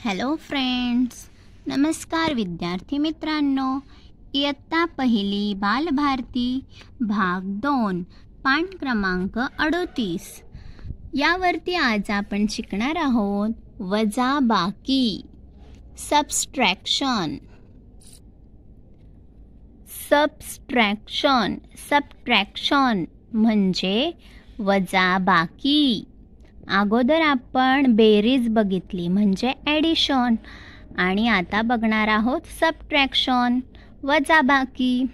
Hello friends, नमस्कार विद्यार्थी मित्रांनो. इयत्ता पहिली बालभारती भाग 2 पान क्रमांक 38 यावरती आज आपण शिकणार आहोत वजाबाकी, सबस्ट्रॅक्शन. सबट्रॅक्शन म्हणजे वजाबाकी. अगोदर आपण बेरीज बघितली म्हणजे ॲडिशन आणि आता बघणार आहोत सबट्रॅक्शन, वजाबाकी.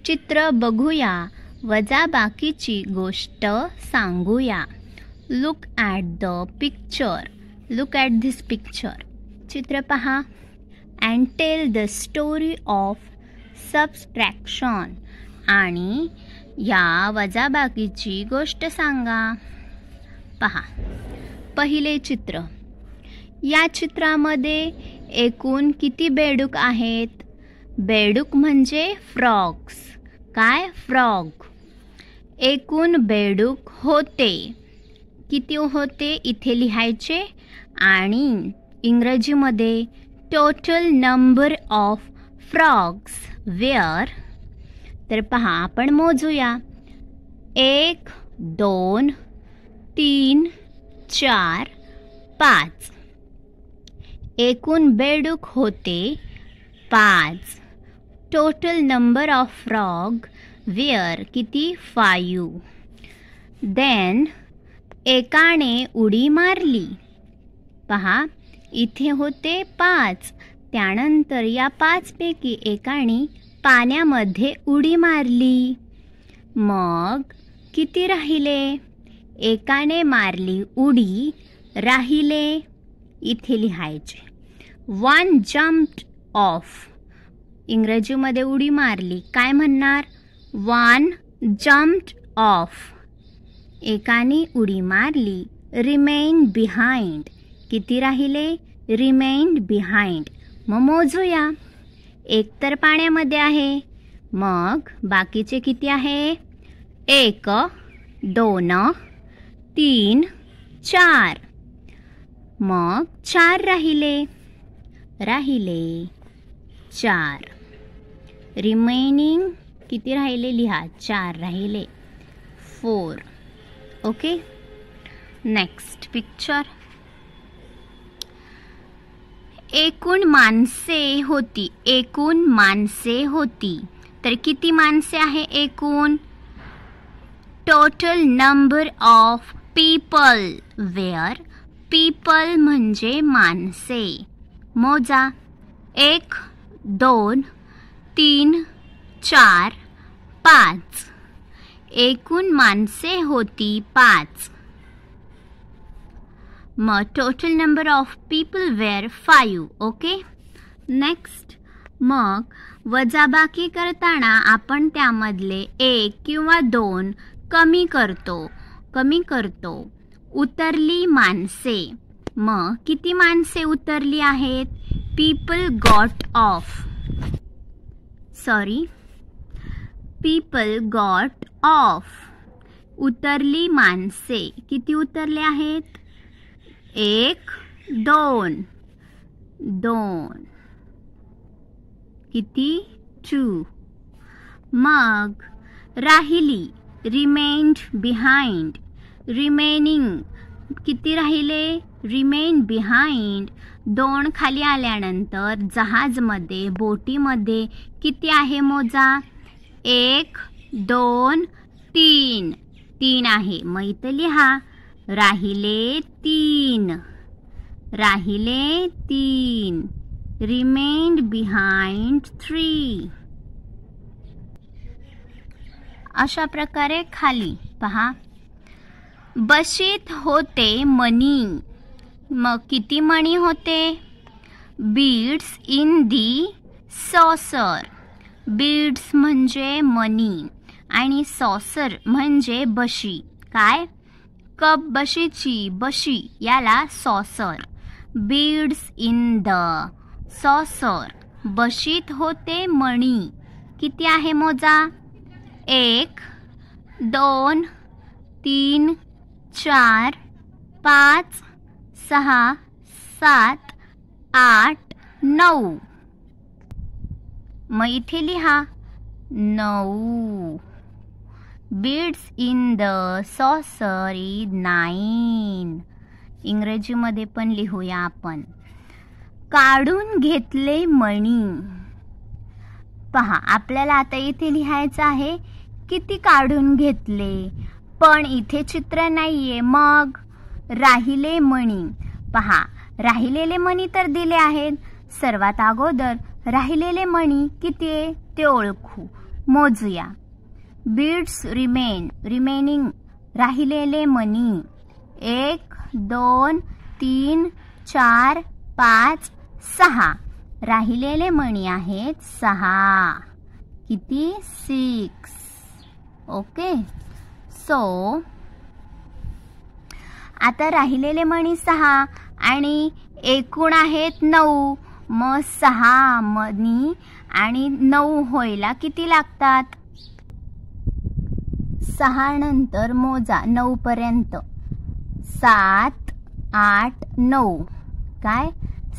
चित्र बघूया, वजाबाकीची गोष्ट सांगूया. Look at this picture. चित्र पहा and tell the story of subtraction. आणि या वजाबाकीची गोष्ट सांगा. पहा पहिले चित्र. या चित्रामध्ये एकूण किती बेडूक आहेत? बेडूक म्हणजे फ्रॉग्स. काय? फ्रॉग. एकूण बेडूक होते. किती होते इथे लिहायचे आणि इंग्रजीमध्ये total number of frogs were. तर पहा आपण मोजूया. 1 2 3 4 5. एकूण बेडूक होते 5. Total number of frog were किती? 5. देन एकाने उडी मारली. पहा इथे होते 5. त्यानंतर या 5 पैकी एकाने पाण्यामध्ये उडी मारली. मग किती राहिले? एकाने मारली उडी, राहिले इथे लिहायचे 1 jumped off. इंग्रजीमध्ये उडी मारली काय म्हणणार? 1 jumped off. एकाने उडी मारली. remained behind. किती राहिले? remained behind. मग मोजूया. एक तर पाण्यामध्ये आहे, मग बाकीचे किती आहे? 1 2 3 4. मग 4 राहिले 4. रिमेनिंग किती राहिले? लिहा 4 राहिले 4. ओके. Next picture. एकूण माणसे होती. तर किती माणसे आहे एकूण? Total number of people were. People म्हणजे माणसे. मोजा 1 2 3 4 5. एकूण माणसे होती 5. मग total number of people were 5. Okay. Next. मग वजाबाकी करताना आपण त्यामधले 1 किंवा 2 कमी करतो. उतरली माणसे. मग किती माणसे उतरली आहेत? People got off. उतरली माणसे किती उतरले आहेत? 1 2 किती? 2. मग राहिली remained behind. रिमेनिंग किती राहिले? remained behind. 2 खाली आल्यानंतर जहाजमध्ये, बोटीमध्ये किती आहे मोजा? 1 2 3 आहे. मग इथं लिहा राहिले 3. remained behind 3. अशा प्रकारे खाली पहा. बशीत होते मणी. मग किती मणी होते? Beads in the saucer. Beads म्हणजे मणी आणि सॉसर म्हणजे बशी. काय? कप बशी याला saucer. Beads in the saucer. बशीत होते मणी. किती आहे मोजा? 1 2 3 4 5 6 7 8 9. मग इथे लिहा 9. Beads in the saucer is 9. इंग्रजीमध्ये पण लिहूया आपण. काढून घेतले मणी. पहा, आपल्याला आता इथे लिहायचं आहे किती काढून घेतले, पण इथे चित्र नाहीये. मग राहिले मणी. पहा, राहिलेले मणी तर दिले आहेत. सर्वात अगोदर राहिलेले मणी किती आहे ते ओळखू, मोजूया. बीड्स रिमेनिंग राहिलेले मणी 1 2 3 4 5 6. राहिलेले मणी आहेत 6. किती? 6. ओके. सो आता राहिलेले मणी 6 आणि एकूण आहेत 9. मग 6 मणी आणि 9 व्हायला किती लागतात? 6 नंतर मोजा 9 पर्यंत. 7 8 9. काय?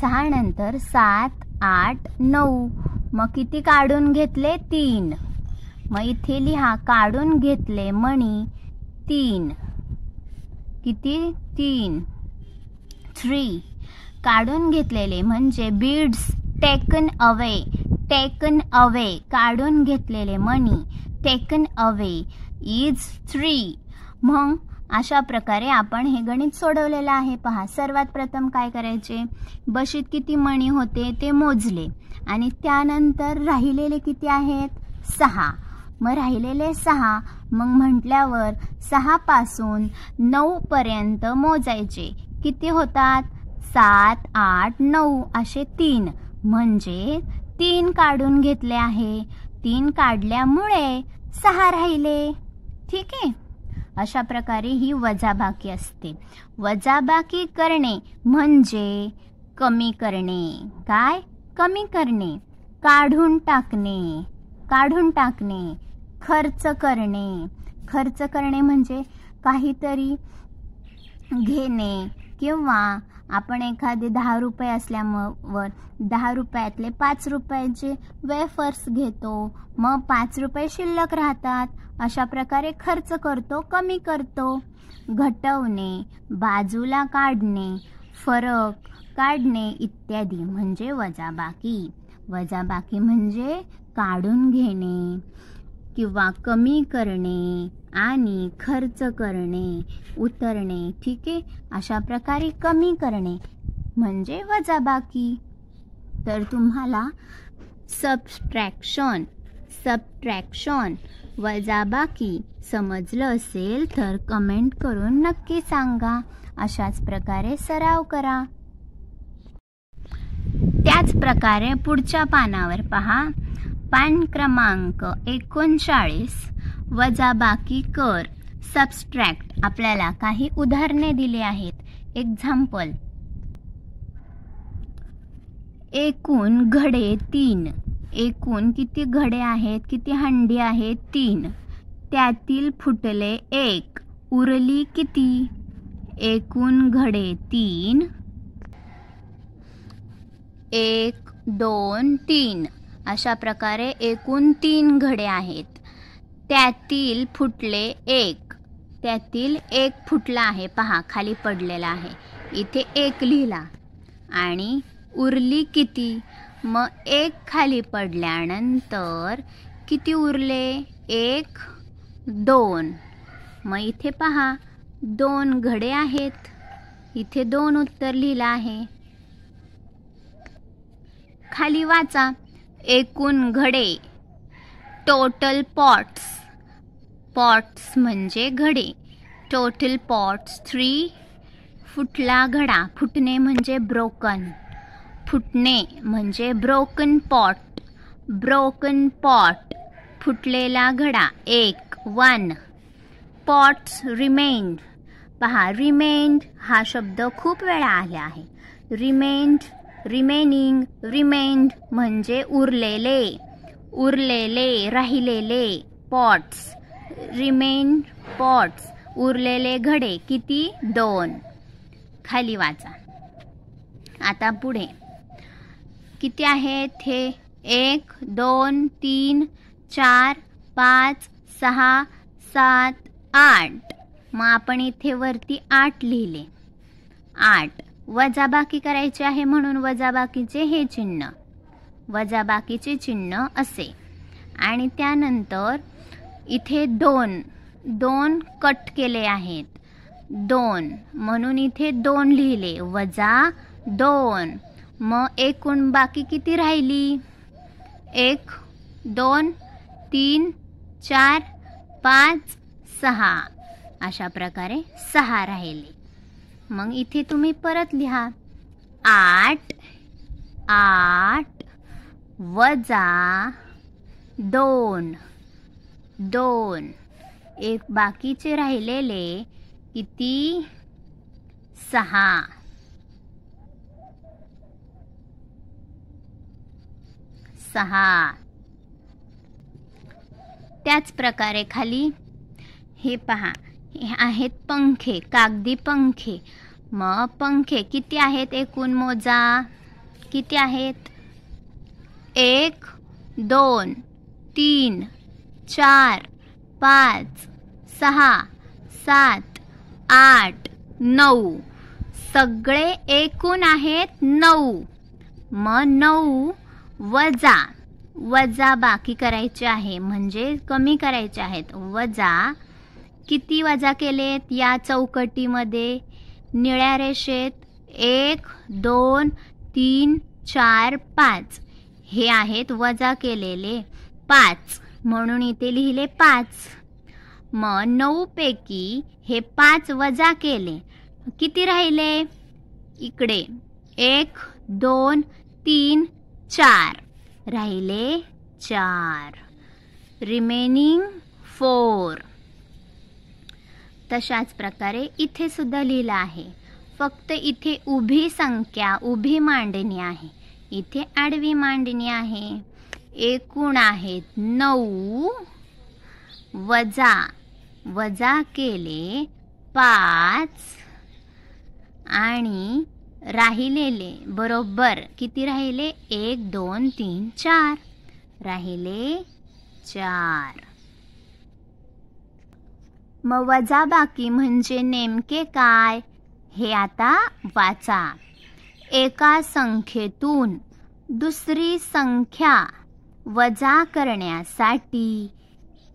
6 नंतर 7 8 9. मग किती काढून घेतले? 3. मग इथे लिहा काढून घेतले मणी 3. किती? 3. 3. काढून घेतलेले म्हणजे बीड्स टेकन अवे. काढून घेतलेले मणी टेकन अवे इज 3. मग अशा प्रकारे आपण हे गणित सोडवलेलं आहे. पहा, सर्वात प्रथम काय करायचे, बशीत किती मणी होते ते मोजले आणि त्यानंतर राहिलेले किती आहेत? 6. मग राहिलेले 6. मग म्हटल्यावर 6 पासून 9 पर्यंत मोजायचे. किती होतात? 7 8 9 असे 3. म्हणजे 3 काढून घेतले आहे. 3 काढल्यामुळे 6 राहिले. ठीक आहे. अशा प्रकारे ही वजाबाकी असते. वजाबाकी करणे म्हणजे कमी करणे. काय? कमी करणे. काढून टाकणे. खर्च करणे म्हणजे काहीतरी घेणे, किंवा आपण एखादे 10 रुपये असल्यावर 10 रुपयातले 5 रुपयाचे वेफर्स घेतो. मग 5 रुपये शिल्लक राहतात. अशा प्रकारे खर्च करतो, कमी करतो. घटवणे, बाजूला काढणे, फरक काढणे इत्यादी म्हणजे वजाबाकी. वजाबाकी म्हणजे काढून घेणे किंवा कमी करणे आणि खर्च करणे, उतरणे. ठीक आहे. अशा प्रकारे कमी करणे म्हणजे वजाबाकी. तर तुम्हाला सबट्रॅक्शन वजाबाकी समजलं असेल तर कमेंट करून नक्की सांगा. अशाच प्रकारे सराव करा. त्याच प्रकारे पुढच्या पानावर पहा. पान क्रमांक 39 वजाबाकी कर. सबट्रॅक्ट. आपल्याला काही उदाहरणे दिली आहेत. एक्झाम्पल. एकूण घडे 3. एकूण किती घडे आहेत, किती हंडी आहेत? 3. त्यातील फुटले 1. उरली किती? एकूण घडे 3. 1 2 3. अशा प्रकारे एकूण 3 घडे आहेत. त्यातील फुटले 1. त्यातील 1 फुटला आहे. पहा, खाली पडलेला आहे. इथे 1 लिहिला. आणि उरली किती? मग 1 खाली पडल्यानंतर किती उरले? 1 2. मग इथे पहा 2 घडे आहेत. इथे 2 उत्तर लिहिलं आहे. खाली वाचा. एकूण घडे टोटल पॉट्स. पॉट्स म्हणजे घडे. Total pots 3. फुटला घडा. फुटणे म्हणजे ब्रोकन. फुटणे म्हणजे ब्रोकन पॉट. Broken pot. फुटलेला घडा 1. Pots remained. पहा, रिमेंड हा शब्द खूप वेळा आला आहे. रिमेंड म्हणजे उरलेले, राहिलेले. पॉट्स. Remained pots. उरलेले घडे किती? 2. खाली वाचा. आता पुढे किती आहेत हे? 1 2 3 4 5 6 7 8. मग आपण इथे वरती 8 लिहिले. 8 वजाबाकी करायचे आहे म्हणून वजाबाकीचे हे चिन्ह, वजाबाकीचे चिन्ह असे. आणि त्यानंतर इथे 2 कट केले आहेत. 2 म्हणून इथे 2 लिहिले, -2. मग एकूण बाकी किती राहिली? 1 2 3 4 5 6. अशा प्रकारे 6 राहिले. मग इथे तुम्ही परत लिहा 8 वजा 2 एक बाकीचे राहिलेले किती? 6. त्याच प्रकारे खाली हे पहा, हे आहेत पंखे, कागदी पंखे. मग पंखे किती आहेत एकूण मोजा, किती आहेत? 1 2 3 4 5 6 7 8 9. सगळे एकूण आहेत 9. मग 9 वजा बाकी करायचे आहे, म्हणजे कमी करायचे आहेत. वजा किती वजा केलेत या चौकटीमध्ये? निळ्या रेषेत 1 2 3 4 5 हे आहेत वजा केलेले 5, म्हणून इथे लिहिले 5. मग 9 पैकी हे 5 वजा केले, किती राहिले? इकडे 1 2 3 4 राहिले 4. रिमेनिंग 4. तशाच प्रकारे इथे सुद्धा लिहिलं आहे, फक्त इथे उभी संख्या, उभी मांडणी आहे, इथे आडवी मांडणी आहे. एकूण आहेत 9 वजा केले 5 आणि राहिलेले बरोबर किती राहिले? 1 2 3 4 राहिले 4. मग वजाबाकी म्हणजे नेमके काय हे आता वाचा. एका संख्येतून दुसरी संख्या वजा करण्यासाठी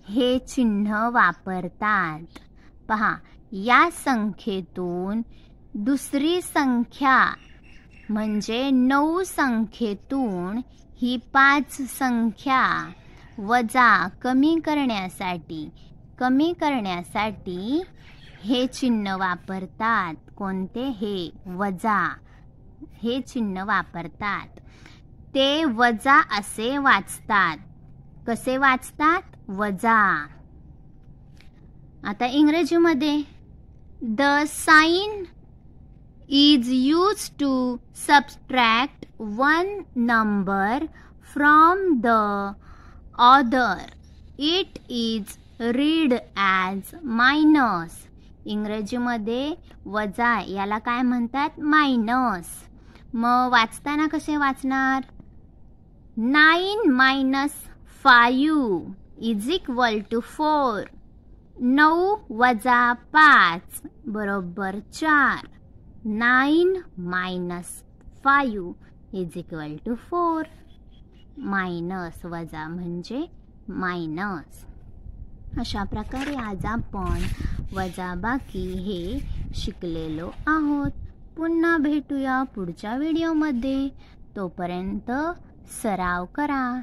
हे चिन्ह वापरतात. पहा, या संख्येतून दुसरी संख्या म्हणजे 9 संख्येतून ही 5 संख्या वजा कमी करण्यासाठी हे चिन्ह वापरतात. कोणते? हे वजा, हे चिन्ह वापरतात. ते वजा असे वाचतात. कसे वाचतात? वजा. आता इंग्रजीमध्ये the sign is used to subtract one number from the other. It is read as minus. इंग्रजीमध्ये वजा याला काय म्हणतात? मायनस. मग वाचताना कसे वाचणार? 9 - 5 = 4. 9 - 5 बरोबर 4. 9 - 5 = 4. मायनस, वजा म्हणजे मायनस. अशा प्रकारे आज आपण वजाबाकी हे शिकलेलो आहोत. पुन्हा भेटूया पुढच्या व्हिडिओमध्ये. तोपर्यंत सराव करा.